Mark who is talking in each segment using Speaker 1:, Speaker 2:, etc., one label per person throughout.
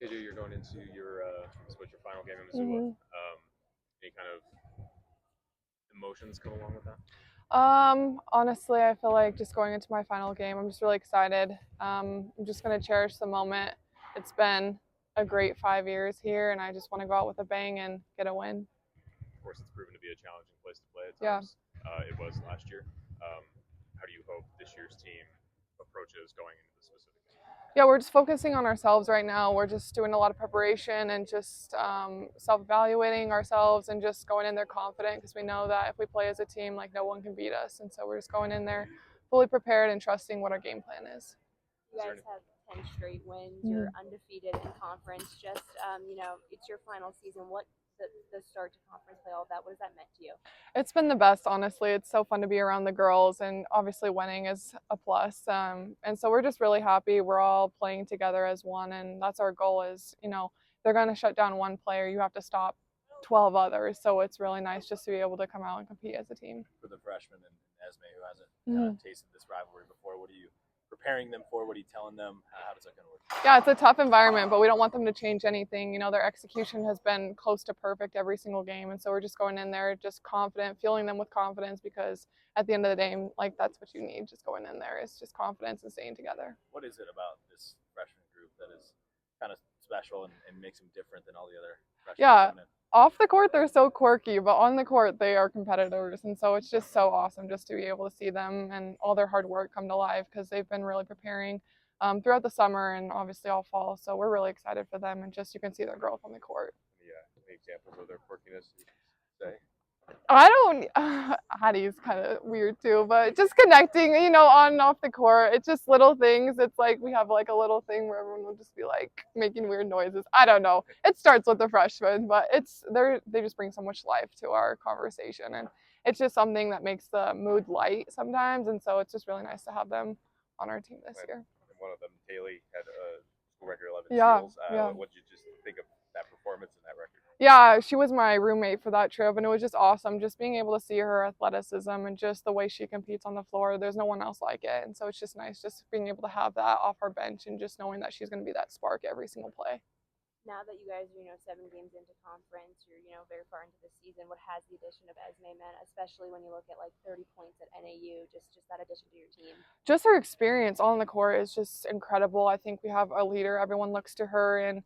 Speaker 1: AJ, you're going into your your final game in Missoula.
Speaker 2: hmm
Speaker 1: Any kind of emotions come along with that?
Speaker 2: Honestly, I feel like just going into my final game, I'm just really excited. I'm just going to cherish the moment. It's been a great 5 years here, and I just want to go out with a bang and get a win.
Speaker 1: Of course, it's proven to be a challenging place to play at
Speaker 2: Yeah.
Speaker 1: times. It was last year. Um, how do you hope this year's team approaches going into the specific game?
Speaker 2: Yeah, we're just focusing on ourselves right now. We're just doing a lot of preparation and just self evaluating ourselves and just going in there confident because we know that if we play as a team, like no one can beat us. And so we're just going in there fully prepared and trusting what our game plan is.
Speaker 3: You guys have 10 straight wins.
Speaker 2: Mhm.
Speaker 3: You're undefeated in conference. Just, it's your final season. What the start to conference play, all that, what has that meant to you?
Speaker 2: It's been the best, honestly. It's so fun to be around the girls, and obviously winning is a plus. And so we're just really happy. We're all playing together as one, and that's our goal. Is they're going to shut down one player, you have to stop 12 others. So it's really nice just to be able to come out and compete as a team.
Speaker 4: For the freshman and Esme who hasn't tasted this rivalry before, what are you preparing them for? What are you telling them? How does that going to work?
Speaker 2: Yeah, it's a tough environment, but we don't want them to change anything. Their execution has been close to perfect every single game, and so we're just going in there just confident, fueling them with confidence because at the end of the day, like that's what you need. Just going in there is just confidence and staying together.
Speaker 4: What is it about this freshman group that is kind of special and makes them different than all the other freshmen?
Speaker 2: Yeah, off the court they're so quirky, but on the court they are competitors, and so it's just so awesome just to be able to see them and all their hard work come to life because they've been really preparing throughout the summer and obviously all fall. So we're really excited for them, and just you can see their growth on the court.
Speaker 1: Any examples of their quirkiness you can say?
Speaker 2: I don't. Hattie's kind of weird too, but just connecting, on and off the court. It's just little things. It's like we have like a little thing where everyone will just be like making weird noises. I don't know. It starts with the freshmen, but they just bring so much life to our conversation, and it's just something that makes the mood light sometimes. And so it's just really nice to have them on our team this year.
Speaker 1: And one of them, Kaylee, had a school record 11
Speaker 2: Yeah,
Speaker 1: steals.
Speaker 2: yeah.
Speaker 1: What did you just think of that performance and that record?
Speaker 2: Yeah, she was my roommate for that trip, and it was just awesome just being able to see her athleticism and just the way she competes on the floor. There's no one else like it, and so it's just nice just being able to have that off her bench and just knowing that she's going to be that spark every single play.
Speaker 3: Now that you guys are, 7 games into conference, you're, very far into the season, what has the addition of Esme meant, especially when you look at like 30 points at NAU, just that addition to your team?
Speaker 2: Just her experience on the court is just incredible. I think we have a leader. Everyone looks to her and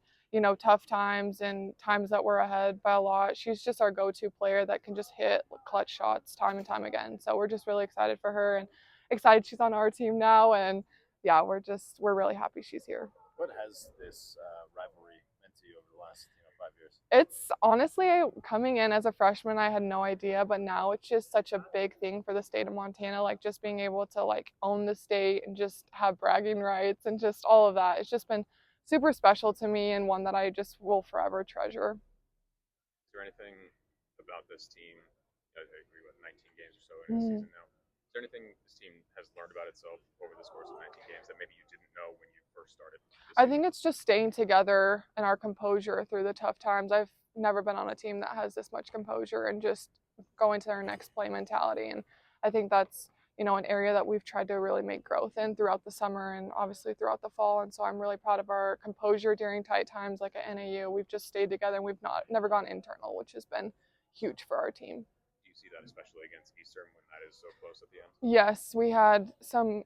Speaker 2: tough times and times that we're ahead by a lot. She's just our go-to player that can just hit clutch shots time and time again. So we're just really excited for her and excited she's on our team now. And yeah, we're really happy she's here.
Speaker 4: What has this rivalry meant to you over the last 5 years?
Speaker 2: It's honestly, coming in as a freshman, I had no idea, but now it's just such a big thing for the state of Montana. Like just being able to like own the state and just have bragging rights and just all of that. It's just been super special to me and one that I just will forever treasure.
Speaker 1: Is there anything about this team? I agree with 19 games or so in the season now. Is there anything this team has learned about itself over this course of 19 games that maybe you didn't know when you first started?
Speaker 2: I think it's just staying together and our composure through the tough times. I've never been on a team that has this much composure and just going to their next play mentality. And I think that's an area that we've tried to really make growth in throughout the summer and obviously throughout the fall. And so I'm really proud of our composure during tight times like at NAU. We've just stayed together and we've never gone internal, which has been huge for our team.
Speaker 1: Do you see that especially against Eastern when that is so close at the end?
Speaker 2: Yes, we had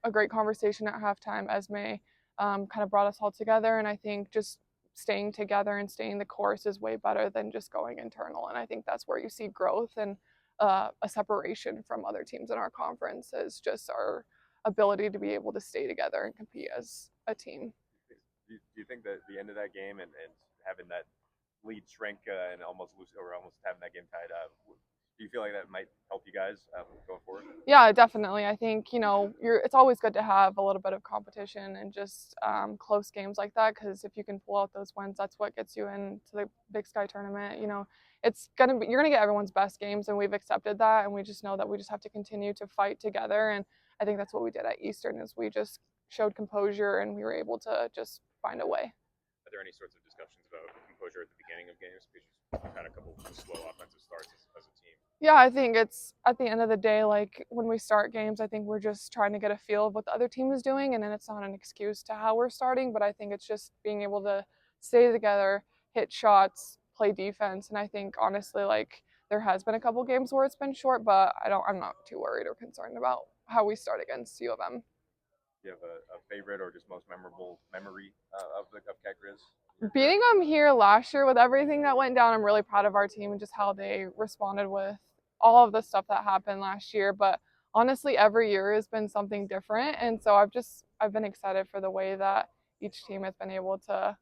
Speaker 2: a great conversation at halftime. Esme kind of brought us all together, and I think just staying together and staying the course is way better than just going internal. And I think that's where you see growth and a separation from other teams in our conference is just our ability to be able to stay together and compete as a team.
Speaker 1: Do you think that the end of that game and having that lead shrink and almost having that game tied up, do you feel like that might help you guys going forward?
Speaker 2: Yeah, definitely. I think it's always good to have a little bit of competition and just close games like that, because if you can pull out those wins, that's what gets you into the Big Sky tournament. You're gonna get everyone's best games, and we've accepted that, and we just know that we just have to continue to fight together. And I think that's what we did at Eastern is we just showed composure and we were able to just find a way.
Speaker 1: Are there any sorts of discussions about composure at the beginning of games? Because you've had a couple of slow offensive starts as a team.
Speaker 2: Yeah, I think it's at the end of the day, like when we start games, I think we're just trying to get a feel of what the other team is doing, and then it's not an excuse to how we're starting, but I think it's just being able to stay together, hit shots, play defense. And I think honestly, like, there has been a couple games where it's been short, but I'm not too worried or concerned about how we start against U of M.
Speaker 1: Do you have a favorite or just most memorable memory of Cat Grizz?
Speaker 2: Beating them here last year with everything that went down, I'm really proud of our team and just how they responded with all of the stuff that happened last year. But honestly, every year has been something different. And so I've been excited for the way that each team has been able to,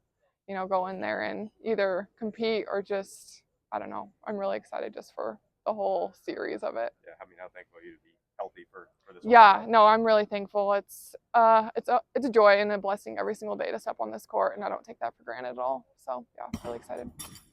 Speaker 2: go in there and either compete or just, I don't know. I'm really excited just for the whole series of it.
Speaker 1: Yeah, I mean, how thankful are you to be healthy for this?
Speaker 2: Yeah, no, I'm really thankful. It's a joy and a blessing every single day to step on this court, and I don't take that for granted at all. So yeah, really excited.